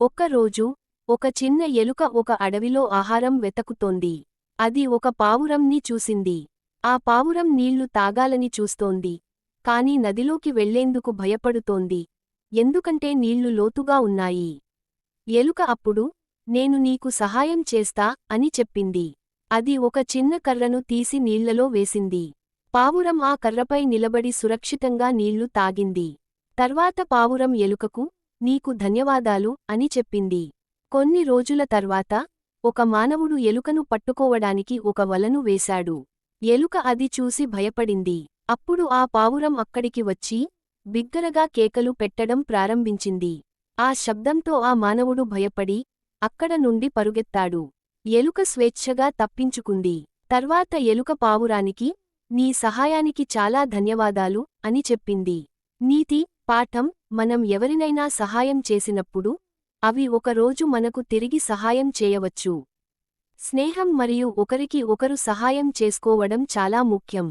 ఒక్కరోజు ఒక చిన్న ఎలుక ఒక అడవిలో ఆహారం వెతకుతోంది. అది ఒక పావురంని చూసింది. ఆ పావురం నీళ్లు తాగాలని చూస్తోంది. కాని నదిలోకి వెళ్లేందుకు భయపడుతోంది. ఎందుకంటే నీళ్లు లోతుగా ఉన్నాయి. ఎలుక అప్పుడు, నేను నీకు సహాయం చేస్తా అని చెప్పింది. అది ఒక చిన్న కర్రను తీసి నీళ్లలో వేసింది. పావురం ఆ కర్రపై నిలబడి సురక్షితంగా నీళ్లు తాగింది. తర్వాత పావురం ఎలుకకు, నీకు ధన్యవాదాలు అని చెప్పింది. కొన్ని రోజుల తర్వాత ఒక మానవుడు ఎలుకను పట్టుకోవడానికి ఒక వలను వేశాడు. ఎలుక అది చూసి భయపడింది. అప్పుడు ఆ పావురం అక్కడికి వచ్చి బిగ్గరగా కేకలు పెట్టడం ప్రారంభించింది. ఆ శబ్దంతో ఆ మానవుడు భయపడి అక్కడ నుండి పరుగెత్తాడు. ఎలుక స్వేచ్ఛగా తప్పించుకుంది. తర్వాత ఎలుక పావురానికి, నీ సహాయానికి చాలా ధన్యవాదాలు అని చెప్పింది. నీతి పాఠం, మనం ఎవరినైనా సహాయం చేసినప్పుడు అవి ఒకరోజు మనకు తిరిగి సహాయం చేయవచ్చు. స్నేహం మరియు ఒకరికి ఒకరు సహాయం చేసుకోవడం చాలా ముఖ్యం.